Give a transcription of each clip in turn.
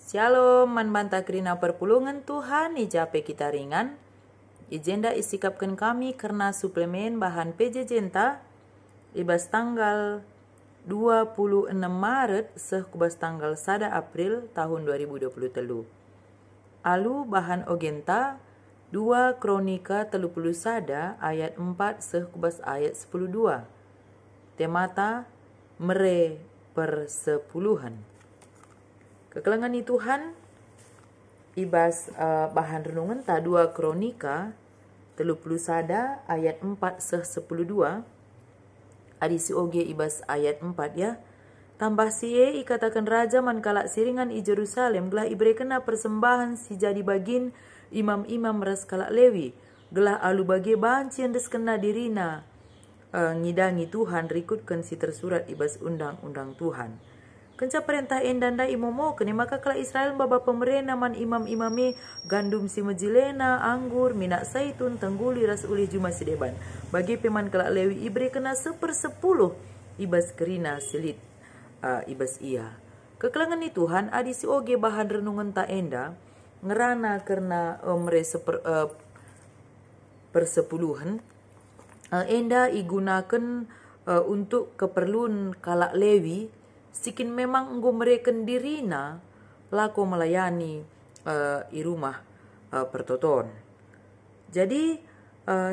Shalom, man banta kerina perpulungan Tuhan, ijape kita ringan. Ijenda isikapkan kami karena suplemen bahan PJJ ta. Ibas tanggal 26 Maret sehkubas tanggal 1 April tahun 2023. Alu bahan ogenta 2 Kronika 31 ayat 4 sehkubas ayat 12. Temata mere persepuluhan. Kekelangan ni Tuhan ibas bahan renungan ta 2 Kronika 31 ayat 4 seh 12 adisi oge ibas ayat 4 ya. Tambah siye ikatakan raja mankalak siringan i Jerusalem gelah ibre kena persembahan si jadi bagin imam-imam ras kalak Lewi gelah alu bage banci yang des kena dirina ngidangi Tuhan rikutkan si tersurat ibas undang-undang Tuhan. Kenca perintah endanda imomo kene maka kala Israel baba pemerena man imam-imame gandum si mejilena anggur minak saitun tengguli ras ulih juma sideban bagi peman kala Lewi ibre kena 1/10 ibas kerina silit ibas ia. Kekelangan ni Tuhan adi si oge bahan renungan ta enda ngerana karena mere persepuluhan enda igunakan untuk keperluan kala Lewi sikin memang enggo mereka dirina lako melayani i rumah pertoton. Jadi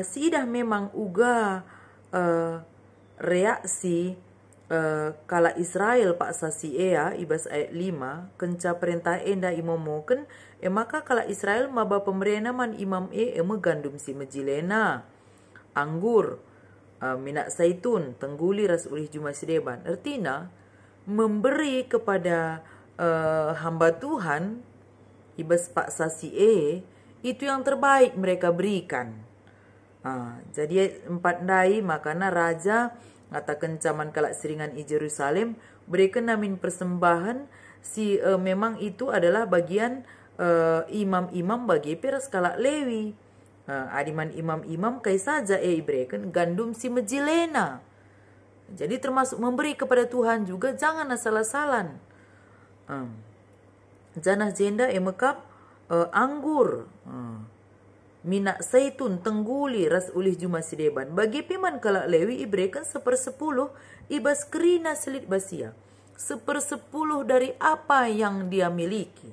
sidah memang uga reaksi kala Israel pak sasi ea ibas ayat 5 kenca perintah enda imomoken maka kala Israel maba pemerena man imam gandum si mejilena anggur minak saitun tengguli ras ulih juma sideban artina memberi kepada hamba Tuhan ibas pak sasi itu yang terbaik mereka berikan. Jadi 4 dai makana raja ngatakan caman kalak siringan i Jerusalem berikan namin persembahan si memang itu adalah bagian imam-imam bagi peras kalak Lewi. Adiman imam-imam kai saja berikan gandum si mejilena. Jadi termasuk memberi kepada Tuhan juga jangan asal-asalan. Janah jenda mekap anggur. Minak saitun tengguli ras ulih juma sideban. Bagi piman kalak Lewi ibrekan 1/10 ibas kerina selit basia. 1/10 dari apa yang dia miliki.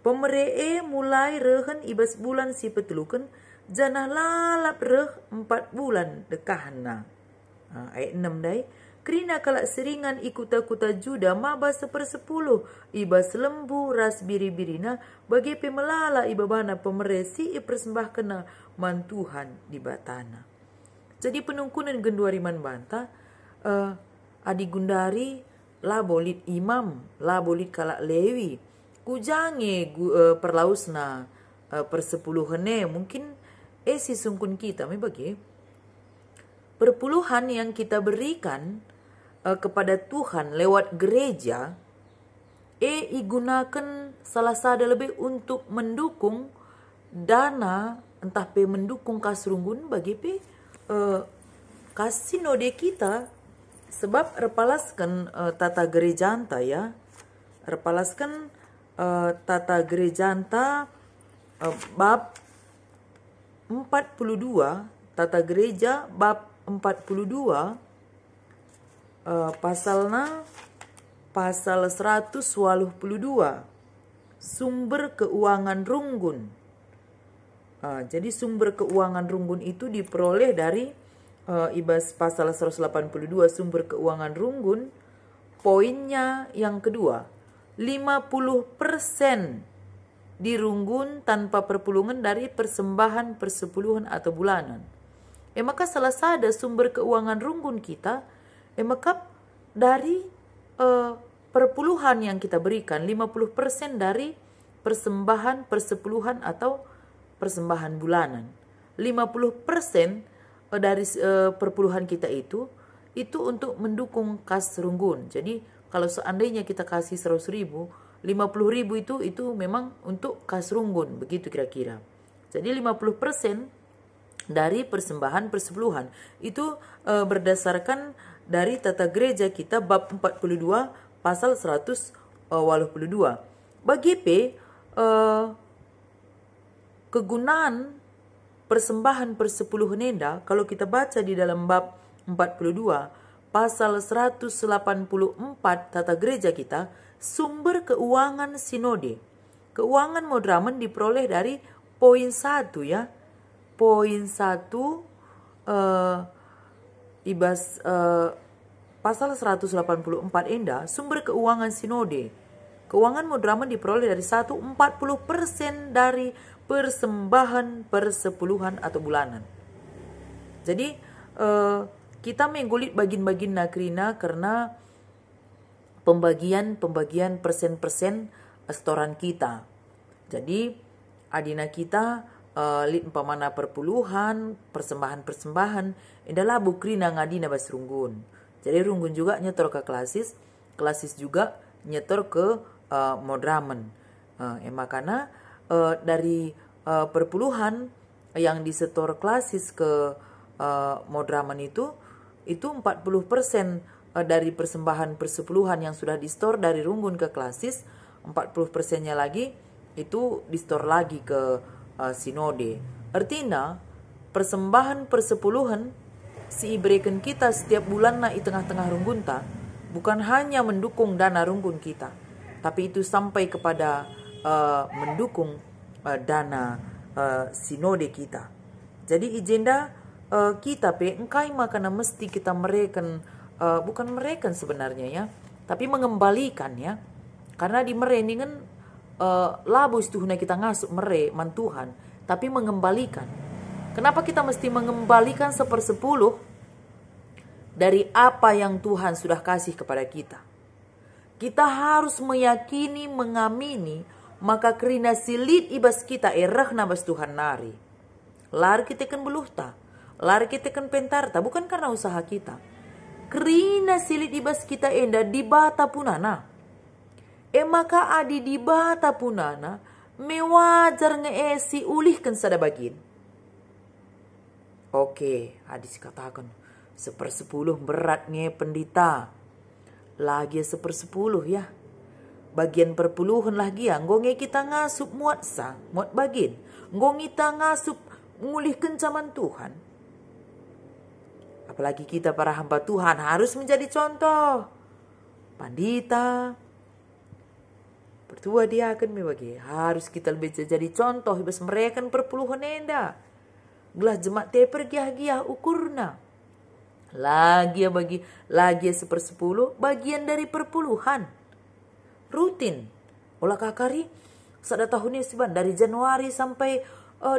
Pemeree mulai rehen ibas bulan si petelukan. Janah lalap reh 4 bulan dekahna. Ayat 6 dai. Kerina kalak seringan ikuta-kuta Juda maba 1/10 ibas lembu ras biri-birina bagi pemelala ibabana pemeresi persembah kena mantuhan di batana. Jadi penungkunan genduari man banta adi gundari la bolit imam la bolit kalak Lewi kujange perlausna persepuluhane mungkin si sungkun kita me bagi perpuluhan yang kita berikan kepada Tuhan lewat gereja igunakan salah satu lebih untuk mendukung dana entah mendukung kasrunggun bagi kasinode kita sebab repalaskan tata gereja anta ya repalaskan tata gereja anta bab 42 tata gereja bab 42 pasal 182 sumber keuangan runggun. Jadi sumber keuangan runggun itu diperoleh dari ibas pasal 182 sumber keuangan runggun. Poinnya yang kedua 50% dirunggun tanpa perpulungan dari persembahan persepuluhan atau bulanan. Maka salah satu sumber keuangan runggun kita maka dari perpuluhan yang kita berikan 50% dari persembahan persepuluhan atau persembahan bulanan. 50% dari perpuluhan kita itu untuk mendukung kas runggun. Jadi kalau seandainya kita kasih 100.000, 50.000 itu memang untuk kas runggun, begitu kira-kira. Jadi 50% dari persembahan persepuluhan itu berdasarkan dari tata gereja kita bab 42 pasal 182 82. Bagi P, kegunaan persembahan persepuluhan enda, kalau kita baca di dalam bab 42, pasal 184 tata gereja kita, sumber keuangan sinode. Keuangan modramen diperoleh dari poin 1 ya. Poin 1 pasal 184 enda, sumber keuangan sinode. Keuangan modramen diperoleh dari 40% dari persembahan persepuluhan atau bulanan. Jadi kita menggulit bagin-bagin nakrina karena pembagian persen-persen setoran kita. Jadi adina kita lit umpamana perpuluhan, persembahan adalah bukrina ngadina bas runggun. Jadi runggun juga nyetor ke klasis juga nyetor ke modramen. Makanya dari perpuluhan yang disetor klasis ke modramen itu 40% dari persembahan persepuluhan yang sudah di-store dari runggun ke klasis, 40%-nya lagi itu di-store lagi ke sinode. Artinya persembahan persepuluhan si ibrekan kita setiap bulan na di tengah-tengah runggun ta bukan hanya mendukung dana runggun kita, tapi itu sampai kepada mendukung dana sinode kita. Jadi agenda kita engkai makana mesti kita mereken, bukan mereken sebenarnya ya, tapi mengembalikan ya, karena di mereningan labus tuhna kita ngasuk mantuhan, tapi mengembalikan. Kenapa kita mesti mengembalikan 1/10 dari apa yang Tuhan sudah kasih kepada kita? Kita harus meyakini, mengamini, maka kerina silit ibas kita erah nabas Tuhan nari. Lari kita kan beluhta, lari kita kan pentarta, bukan karena usaha kita. Kerina silit ibas kita enda di bata punana. Maka adi di bata punana, mewajar ngeesi ulihkan sada bagin. Oke, hadis katakan 1/10 berat nge pendita. Lagi 1/10 ya. Bagian perpuluhan lagi ya. Ngonge kita ngasup muat bagin. Ngonge kita ngasup ngulih kencaman Tuhan. Apalagi kita para hamba Tuhan harus menjadi contoh. Pandita, pertua dia akan membagi. Harus kita lebih jadi contoh. Ibas mereka perpuluhan enda. Gelah jemaat te pergiah-giah ukurna. Lagi 1/10 bagian dari perpuluhan. Rutin. Olah kakari sada tahunnya siban dari Januari sampai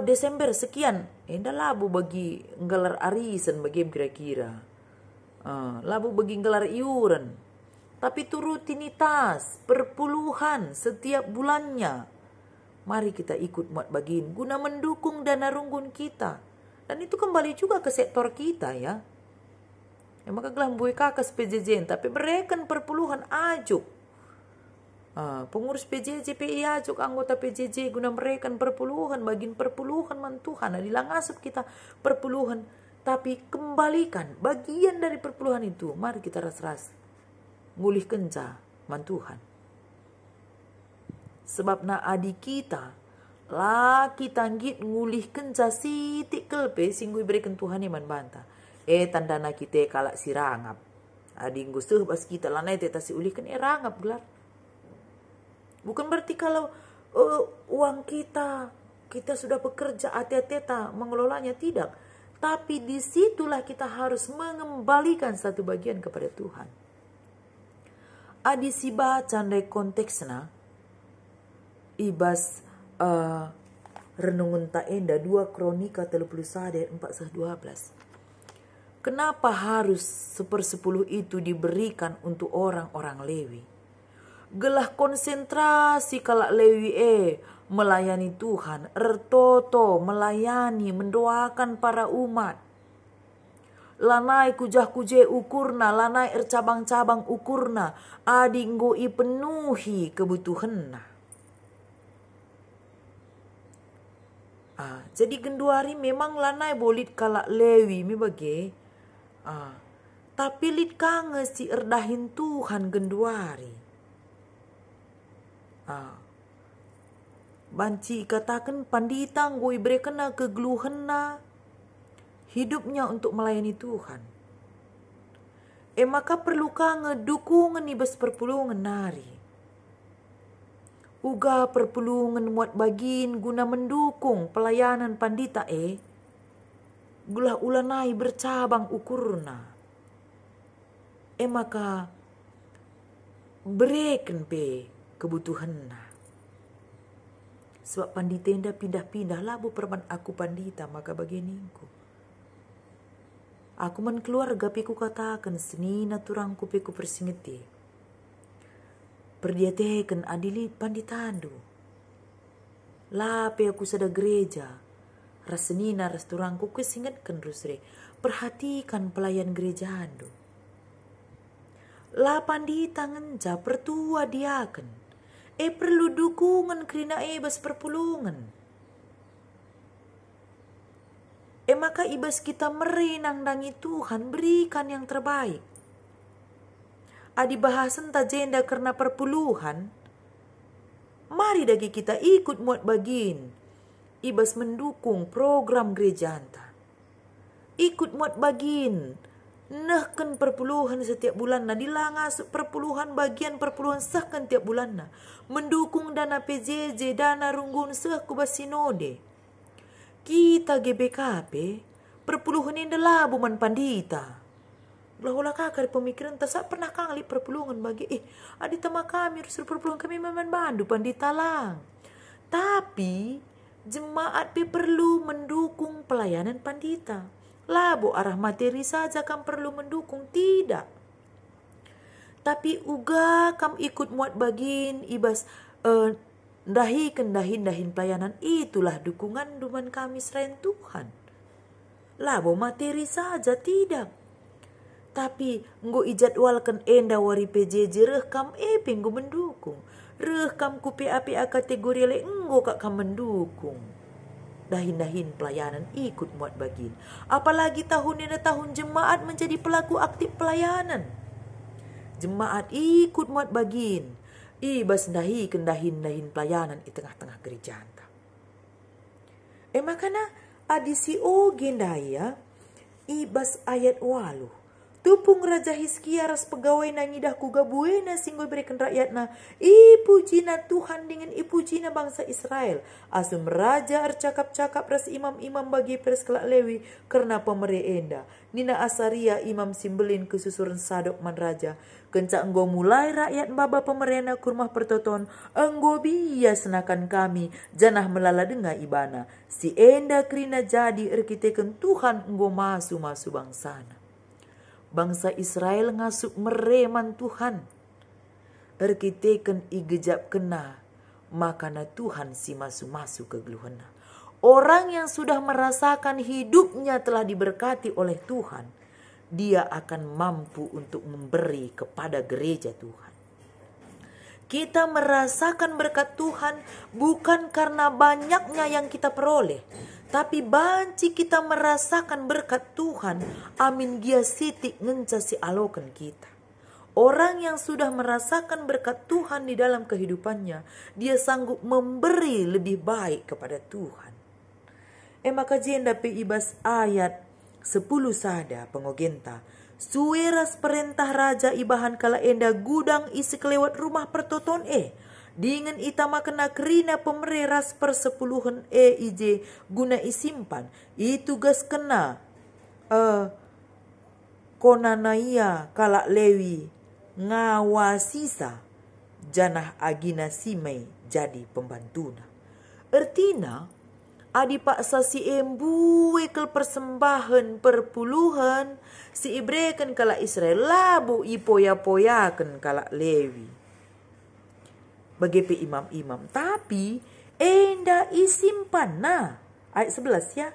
Desember sekian. Enda labu bagi nggelar arisan bagi kira-kira. Labu bagi nggelar iuran. Tapi itu rutinitas, perpuluhan setiap bulannya. Mari kita ikut muat bagin guna mendukung dana runggun kita. Dan itu kembali juga ke sektor kita ya. Maka gelam buih kakas PJJ, tapi mereka perpuluhan ajuk. Pengurus PJJ, PI ajuk anggota PJJ guna mereka perpuluhan, bagin perpuluhan mantuhan. Adilang asup kita perpuluhan. Tapi kembalikan bagian dari perpuluhan itu. Mari kita ras-ras. Ngulih kenca mantuhan. Sebab na adik kita laki tanggit ngulih kenca sitik kelpe singgu berikan Tuhan iman banta. Tanda na kita kalak si rangap. Adik gustuh bas kita lanai teta si ulihkan rangap gelar. Bukan berarti kalau uang kita sudah bekerja teta mengelolanya, tidak. Tapi disitulah kita harus mengembalikan satu bagian kepada Tuhan. Adi si baca dari konteksnya ibas renungun ta enda 2 Kronika 31 ayat 4-12. Kenapa harus 1/10 itu diberikan untuk orang-orang Lewi? Gelah konsentrasi kalak Lewi melayani Tuhan, ertoto melayani, mendoakan para umat. Lanai kujah-kuje ukurna, lanai ercabang-cabang ukurna, adi nggoi penuhi kebutuhanna. Jadi genduari memang lanai bolit kalak Lewi mi bage. Tapi lit kange si erdahin Tuhan genduari. Banci katakan pandita ngoi berekena kegeluhenna hidupnya untuk melayani Tuhan. Maka perlukah ngedukungan ibas perpulungan nari. Uga perpulungan muat bagin guna mendukung pelayanan pandita gulah ulanai bercabang ukurna. Maka bereken pe kebutuhanna. Sebab pandita indah pindah-pindah labu perban aku pandita maka baginingku. Aku man keluarga piku katakan senina turangku piku persingeti. Perdiateken adili panditandu. Lape aku sada gereja. Rasenina ras turangku kesingatkan rusre. Perhatikan pelayan gereja andu. La pandita ngenja pertua diaken. Perlu dukungan kerina bas perpulungan. Maka ibas kita merenang dangi Tuhan berikan yang terbaik. Adi bahasan tajenda karena perpuluhan. Mari dagi kita ikut muat bagin. Ibas mendukung program gereja anta. Ikut muat bagin. Nahkan perpuluhan setiap bulan na dilangas perpuluhan bagian perpuluhan sahkan tiap bulan na mendukung dana PJJ dana runggun sah kubas sinode kita GBKP perpuluhan ini adalah buman pandita lah kakak pemikiran tak pernah kali perpuluhan bagi adi tema kami rusul perpuluhan kami memang bandu pandita lang tapi jemaat perlu mendukung pelayanan pandita. Labo arah materi saja kam perlu mendukung, tidak. Tapi uga kam ikut muat bagin ibas dahin pelayanan itulah dukungan duman kami selain Tuhan. Labo materi saja tidak. Tapi nggo ijadwalkan enda wari PJJ reh kam penggo mendukung. Reh kam ku PA kategori le nggo kak kam mendukung. Dahin pelayanan ikut muat bagin. Apalagi tahun ini tahun jemaat menjadi pelaku aktif pelayanan. Jemaat ikut muat bagin. Ibas dahin pelayanan di tengah-tengah gereja anta. Makana adisi gendaya ibas ayat 8. Tupung Raja Hizkia ras pegawai na ngidah kuga buena singgol berikan rakyatna. Ipujina Tuhan dengan ipujina bangsa Israel. Asum Raja arcakap-cakap ras imam-imam bagi pers kelak Lewi karena pemere enda. Nina Asaria imam simbelin kesusuran Sadok man Raja. Kencak enggo mulai rakyat baba pemerena kurmah pertoton. Enggo bias senakan kami janah melala denga ibana. Si enda krina jadi arkiteken Tuhan enggo masu bangsana. Bangsa Israel ngasuk mereman Tuhan. Erkiteken igejap kena. Makana Tuhan si masu kegeluhana. Orang yang sudah merasakan hidupnya telah diberkati oleh Tuhan. Dia akan mampu untuk memberi kepada gereja Tuhan. Kita merasakan berkat Tuhan bukan karena banyaknya yang kita peroleh. Tapi banci kita merasakan berkat Tuhan. Amin gia sitik ngenca si alokan kita. Orang yang sudah merasakan berkat Tuhan di dalam kehidupannya. Dia sanggup memberi lebih baik kepada Tuhan. Maka jenda pe ibas ayat 10 sada pengogenta. Sueras perintah raja ibahan kala enda gudang isi kelewat rumah pertoton Dengan itama kena kerina pemereras persepuluhan ij guna isimpan. Itu gas kena konanaya kalak Lewi ngawasisa janah agina simei jadi pembantuna. Ertina adi paksa si embuekel persembahan perpuluhan si ibrekan kalak Israel labu ipoya-poyakan kalak Lewi. Bagi imam-imam. Tapi enda isimpan. Nah, ayat 11 ya.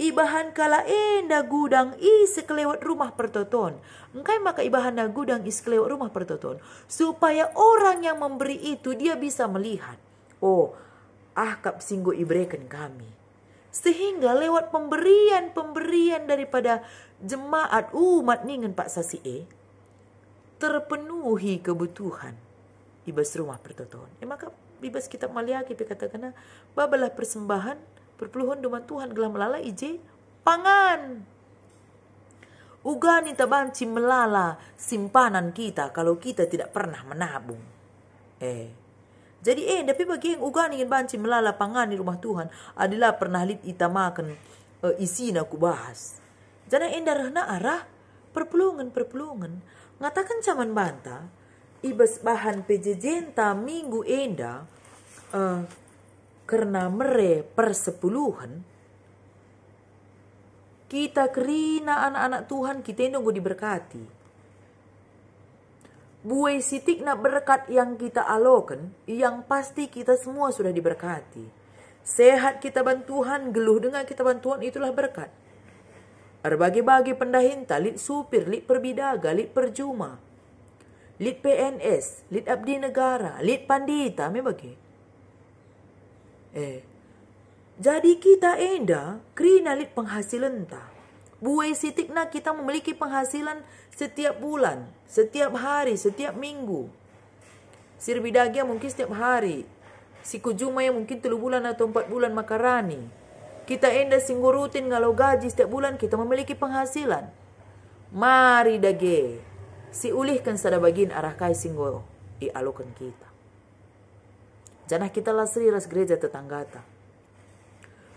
Ibahan kala enda gudang isi kelewat rumah pertoton. Engkai maka ibahan gudang isi kelewat rumah pertoton. Supaya orang yang memberi itu dia bisa melihat. Oh, ahkap singgo ibrekan kami. Sehingga lewat pemberian daripada jemaat umat ningen Pak Sasi terpenuhi kebutuhan. ibas rumah pertoton. Maka ibas kita maliaki pe katakan babalah persembahan perpuluhan duman Tuhan gelah melala ije pangan. Uga ni tabanci melala simpanan kita kalau kita tidak pernah menabung. Jadi tapi bagi yang uga ingin banci melala pangan di rumah Tuhan adalah pernah lit ita makan isina ku bahas. Jana endarahna arah perpulungan ngatakan caman banta ibas bahan pejejenta minggu enda karena mere persepuluhan kita kerina anak-anak Tuhan kita nunggu diberkati. Buai sitik na berkat yang kita alokan, yang pasti kita semua sudah diberkati. Sehat kita bantuan, geluh dengan kita bantuan itulah berkat. Bagi-bagi pendahinta, lit supir, lit perbidaga, lit perjuma, lit PNS, lit abdi negara, lit pandita, bagi. Jadi kita enda kerina lit penghasilan ta. Buai sitik na kita memiliki penghasilan setiap bulan, setiap hari, setiap minggu. Sirbidagya mungkin setiap hari. Si kujuma yang mungkin 3 bulan atau 4 bulan makarani. Kita enda singgo rutin ngalau gaji setiap bulan kita memiliki penghasilan. Mari dage. Si ulihkan sada bagin arah kai singgo ialokan kita. Janah kita lasri ras gereja tetanggata.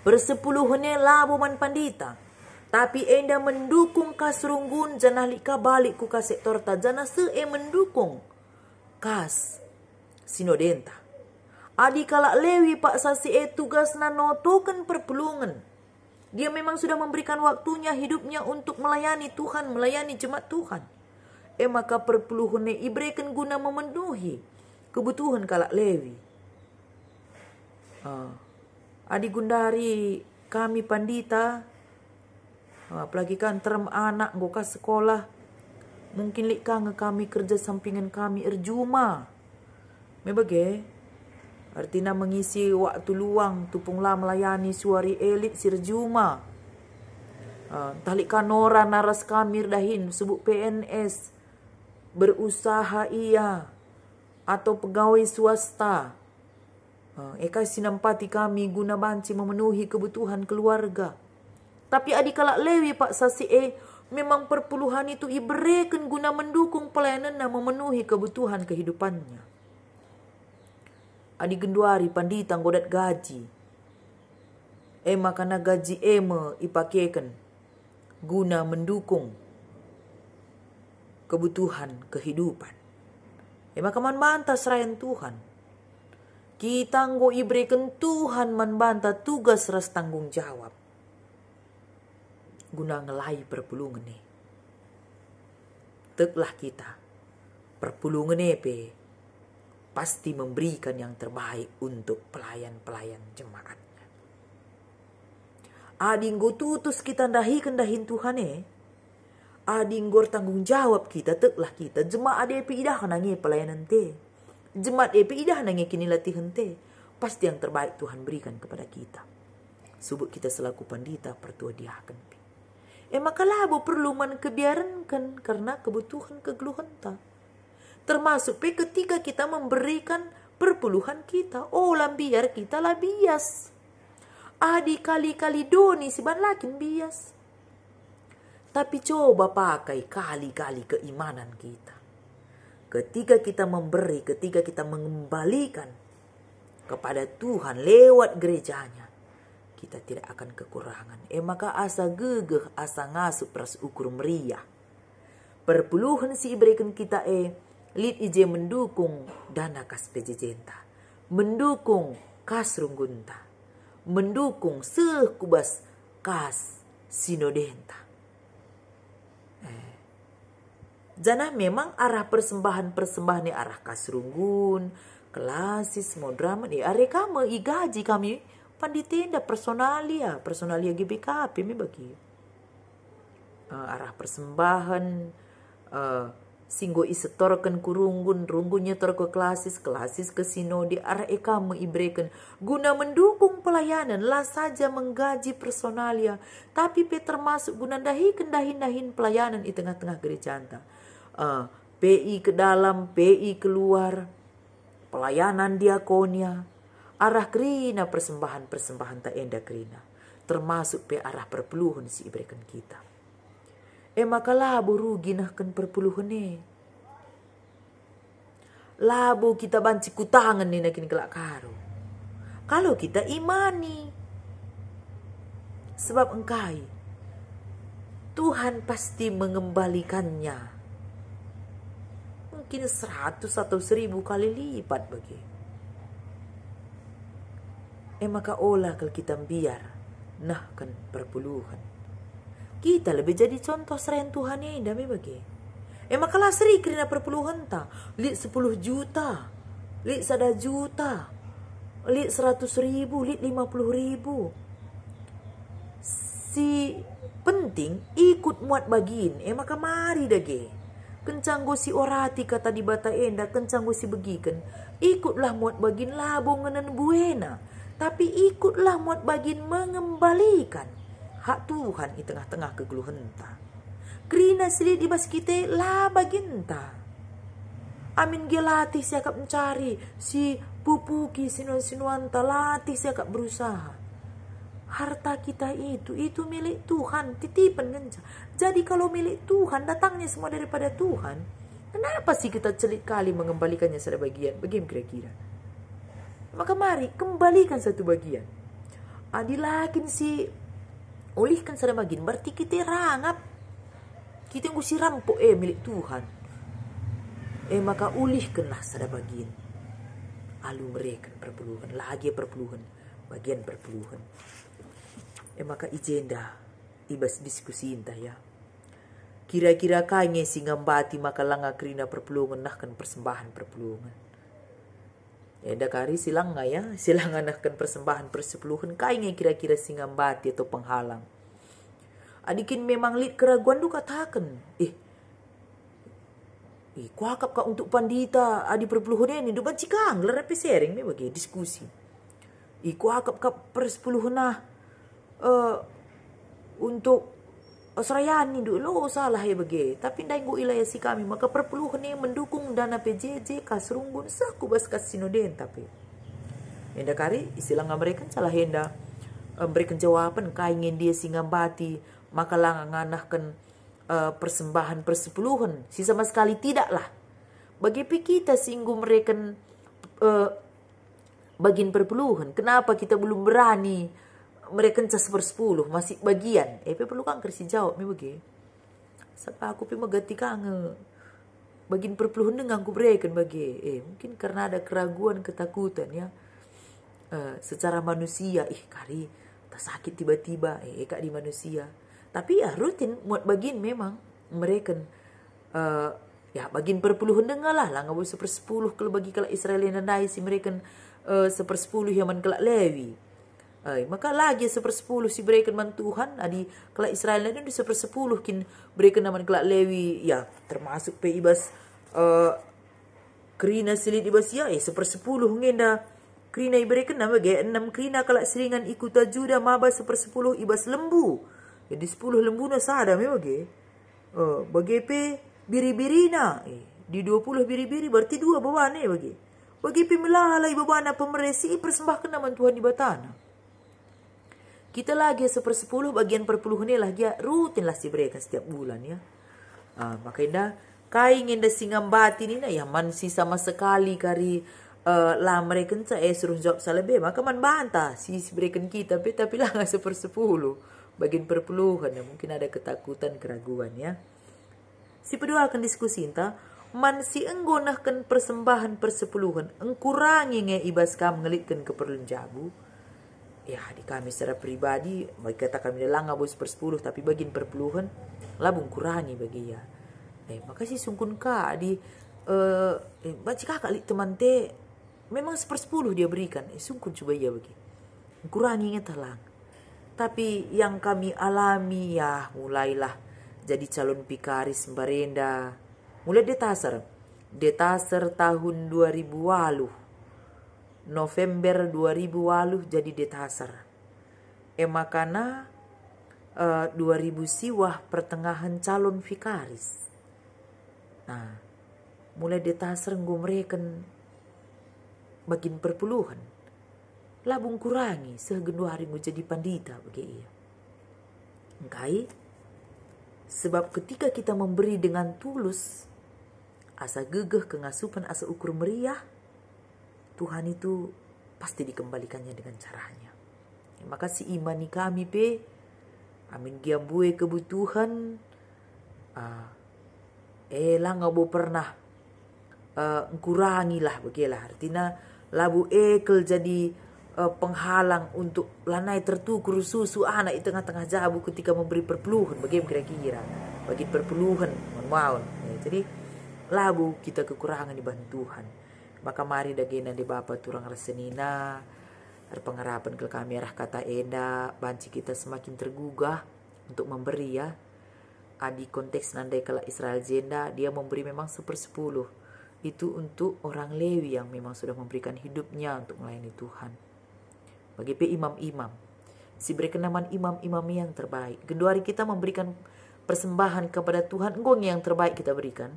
Bersepuluhnya labo man pandita. Tapi enda mendukung kasrunggun janah lika balik ku ka sektor ta. Janah mendukung kas sinodenta. Adi kalak lewi pak sasi tugas na notokan perpulungan. Dia memang sudah memberikan waktunya hidupnya untuk melayani Tuhan, melayani jemaat Tuhan. Maka perpuluhannya ibrekan guna memenuhi kebutuhan kalak lewi. Adi gundari kami pandita, apalagi kan term anak goka sekolah, mungkin lika kami kerja sampingan kami erjuma. Mebage, artinya mengisi waktu luang tupunglah melayani suari elit sirjuma. Talika nora naras kami dahin sebut PNS, berusaha ia atau pegawai swasta. Eka sinampati kami guna banci memenuhi kebutuhan keluarga. Tapi adikala lewi pak sasi memang perpuluhan itu ibrekan guna mendukung pelayanan dan memenuhi kebutuhan kehidupannya. Adi genduari pandita godat gaji. Makana gaji ipakekan guna mendukung kebutuhan kehidupan. Maka man bantah serayan Tuhan. Kita nggo ibrekan Tuhan membanta tugas ras tanggung jawab. Guna ngelai perpulungan ni. Teklah kita. Perpulungan ni pasti memberikan yang terbaik untuk pelayan-pelayan jemaatnya. Adinggo tutus kita dahin Tuhan adinggo tanggung jawab kita teklah kita. Jemaat DP idah nangi pelayanan te. Jemaat DP idah nangi kini latihan te. Pasti yang terbaik Tuhan berikan kepada kita. Subuk kita selaku pandita pertua diakan. Maka labo perlu man kebiarankan karena kebutuhan kegeluhan ta. Termasuk ketika kita memberikan perpuluhan kita. Lambiar kita lah bias. Adi kali-kali doni siban lakin bias. Tapi coba pakai kali-kali keimanan kita. Ketika kita memberi, ketika kita mengembalikan kepada Tuhan lewat gerejanya, kita tidak akan kekurangan. Maka asa gegeh, asa ngasup ras ukur meriah. Perpuluhan si ibrekan kita lid ije mendukung dana kas pejejenta, mendukung kas runggunta, mendukung sekubas kas sinodenta. Janah memang arah persembahan ni arah kas runggun, klasis, modrama ni are kami igaji kami panditenda personalia GBKP bagi. Arah persembahan singgo isetorkan ku runggunnya tor ke klasis ke sinodi arah kami ibrekan guna mendukung pelayanan lah saja menggaji personalia tapi termasuk guna dahin pelayanan di tengah-tengah gereja anta. PI ke dalam, PI keluar, pelayanan diakonia, arah kerina persembahan-persembahan tak enda kerina, termasuk pe arah perpuluhan si iberikan kita. Maka labu rugi nahkan perpuluhan labu kita banci kutangan ni nakin kelak karo. Kalau kita imani, sebab engkai Tuhan pasti mengembalikannya mungkin 100 atau 1000 kali lipat bagi. Maka olah kalau kita biar nahkan perpuluhan, kita lebih jadi contoh seren Tuhan yang indah bagi. Maka lah seri kerana perpuluhan ta, lit 10 juta, lit 1 juta, lit 100.000, lit 50.000. Si penting ikut muat bagin. Maka mari dage. Kencang go si orati kata di bata enda, kencang go si begikan. Ikutlah muat bagin labonganan buena. Tapi ikutlah muat bagin mengembalikan hak Tuhan di tengah-tengah kegeluhan ta. Kerina silit ibas kita lah baginta. Amin gelatih siakap mencari si pupuki sinuan-sinuan ta latih siakap berusaha. Harta kita itu milik Tuhan, titipan genca. Jadi kalau milik Tuhan, datangnya semua daripada Tuhan. Kenapa sih kita celit kali mengembalikannya satu bagian? Bagaimana kira-kira? Maka mari kembalikan satu bagian. Adilakin si olihkan satu bagian. Berarti kita rangap. Kita ngusi rampok milik Tuhan. Maka ulihkanlah satu bagian. Alu mereka perpuluhan. Lagi perpuluhan. Bagian perpuluhan. Maka ijenda ibas diskusi intah ya. Kira-kira kanya singambati maka langa kerina perpulungan nahkan persembahan perpulungan. Dakari silanga ya, silanga nahkan persembahan persepuluhan kanya kira-kira singambati atau penghalang. Adikin memang lit keraguan du katakan. Kuakap ka untuk pandita adi perpuluhan ini du bancikang lerapi sharing me bagi diskusi. Kuakap ka persepuluhan nah untuk serayani dulu salah ya bagi. Tapi ndai go ilaya si kami maka perpuluhan yang mendukung dana PJJ kasrunggun saku bas kasinoden tapi. Enda kari istilah mereka salah henda berikan jawaban kaingin dia singambati maka lang nganahkan persembahan persepuluhan si sama sekali tidaklah. Bagi kita singgung mereka bagian perpuluhan. Kenapa kita belum berani mereka cas 10 masih bagian. Perlu kan kersi jawab mi bagi. Sebab aku magati kang bagian perpuluhan dengan aku berikan bagi. Mungkin karena ada keraguan ketakutan ya. Secara manusia kari tak sakit tiba-tiba kak di manusia. Tapi ya rutin muat bagian memang mereka ya bagian perpuluhan dengarlah lah ngabul 1/10 kalau bagi kalau Israel yang nandai si mereka 1/10 yang man kelak Lewi. Maka lagi 1/10 si berikan man Tuhan adi kelak Israel itu 1/10 kin berikan naman kelak Lewi ya termasuk pe ibas kerina silit ibas ya 1/10 ngenda kerina iberikan nama ge 6 kerina kelak seringan ikuta juda maba 1/10 ibas lembu jadi 10 lembu na sada me bagi bagi pe biri-birina di 20 biri-biri berarti 2 bawane bagi pe melahalai babana pemeresi persembahkan nama Tuhan di batana. Kita lagi 1/10 bagian perpuluhan ni lagi rutin lah si mereka setiap bulan ya. Maka indah kain indah singambati ni na ya man si sama sekali kari lah mereka suruh jawab salebe maka man bantah si mereka kita tapi lah 1/10 bagian perpuluhan ya mungkin ada ketakutan keraguan ya. Si kedua akan diskusi entah man si enggonahkan persembahan persepuluhan engkurangi nge ibas kam ngelitkan keperluan jabu. Ya di kami secara pribadi bagi kata kami dalang abus 1/10 tapi bagian perpuluhan labung kurangi bagi ya. Makasih sungkun kak di baca kakak li teman te memang 1/10 dia berikan sungkun coba ya bagi kurangi talang. Tapi yang kami alami ya mulailah jadi calon pikaris Barenda mulai detasar tahun 2008 November 2008 jadi detasar. Makana 2000 siwah pertengahan calon vikaris. Nah, mulai detasar gue mereka bagin perpuluhan. Labung kurangi segendu hari jadi pandita bagi ia. Engkai, sebab ketika kita memberi dengan tulus, asa gegeh kengasupan asa ukur meriah, Tuhan itu pasti dikembalikannya dengan caranya. Maka si imani kami pe, amin giambue kebutuhan, lah ngabo pernah kurangi lah bagilah. Artinya labu ekel jadi penghalang untuk lanai tertukur susu anak di tengah-tengah jabu ketika memberi perpuluhan. Bagaimana kira-kira bagi perpuluhan mohon jadi labu kita kekurangan di Tuhan. Maka mari dagena di Bapa turang rasenina pengharapan ke kami arah kata eda banci kita semakin tergugah untuk memberi ya. Adi konteks nandai kala Israel jenda dia memberi memang 1/10. Itu untuk orang Lewi yang memang sudah memberikan hidupnya untuk melayani Tuhan. Bagi imam-imam, si berkenaman imam-imam yang terbaik. Kedua hari kita memberikan persembahan kepada Tuhan, enggong yang terbaik kita berikan.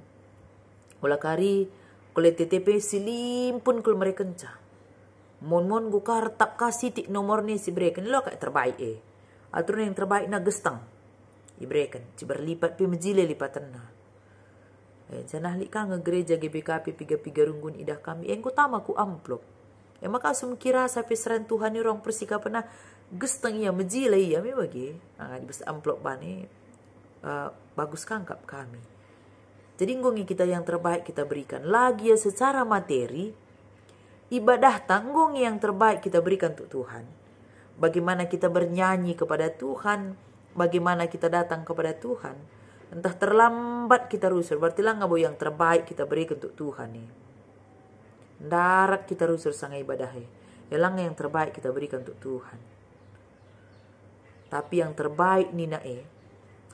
Ulah kari kule TTP silim pun kul mereka kenca. Mon gukar tap kasih tik nomor ni si berikan lo kayak terbaik Aturan yang terbaik na gestang. Ibrekan, cibar lipat pi mejile lipatan na. Janah lika ngegereja GBKP piga runggun idah kami. Engko tama ku amplop. Maka asum kira sampai seran Tuhan ni orang persikapan na gestang iya mejile iya me bagi. Di bes amplop bani bagus kangkap kami. Jadi ngongi kita yang terbaik kita berikan. Lagi ya secara materi ibadah tanggung yang terbaik kita berikan untuk Tuhan. Bagaimana kita bernyanyi kepada Tuhan, bagaimana kita datang kepada Tuhan. Entah terlambat kita rusur, berarti lah ngabo yang terbaik kita berikan untuk Tuhan nih. Darat kita rusur sangai ibadah Yalang yang terbaik kita berikan untuk Tuhan. Tapi yang terbaik nina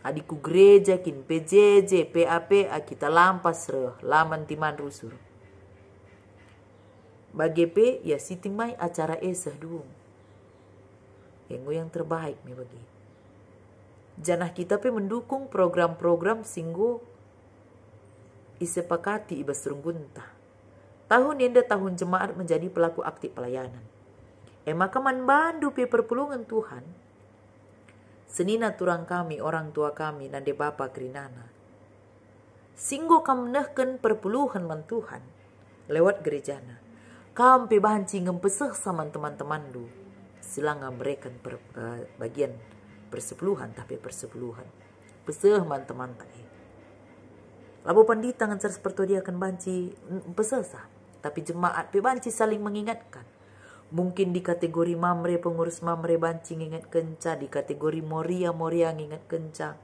adiku gereja kin PJJ, PAPA kita lampas laman timan rusur. Bagi P ya sitimai acara esah duung. Yang terbaik nih bagi. Janah kita pe mendukung program-program singgo isepakati ibas runggunta. Tahun yenda tahun jemaat menjadi pelaku aktif pelayanan. Maka manbandu pe perpulungan Tuhan. Senina turang kami, orang tua kami, nande bapa kerinana. Singgo kam nehken perpuluhan man Tuhan. Lewat gerejana. Kam pe banci ngempeseh sama teman-teman du. Silang memberikan bagian persepuluhan tapi persepuluhan peseh man-teman tak labu pandita ngancar seperti dia akan banci pesesa tapi jemaat pe banci saling mengingatkan mungkin di kategori mamre pengurus mamre banci ngingat kenca di kategori moria ngingat kenca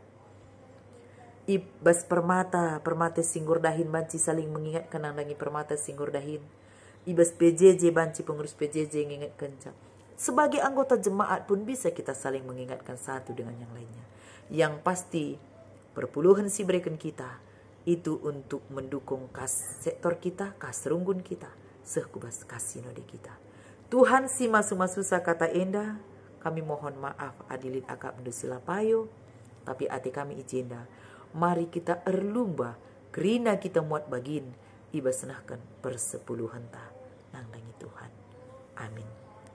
ibas permata singgur dahin banci saling mengingatkan nandangi permata singgur dahin ibas PJJ banci pengurus PJJ ngingat kenca. Sebagai anggota jemaat pun bisa kita saling mengingatkan satu dengan yang lainnya. Yang pasti perpuluhan si berikan kita itu untuk mendukung kas sektor kita, kas runggun kita, sehkubas kasino di kita. Tuhan si masu-masusa kata enda, kami mohon maaf adilin akap mendusila payo, tapi ati kami ijenda. Mari kita erlumba, kerina kita muat bagin, iba senahkan persepuluhan ta, nang nangi Tuhan. Amin.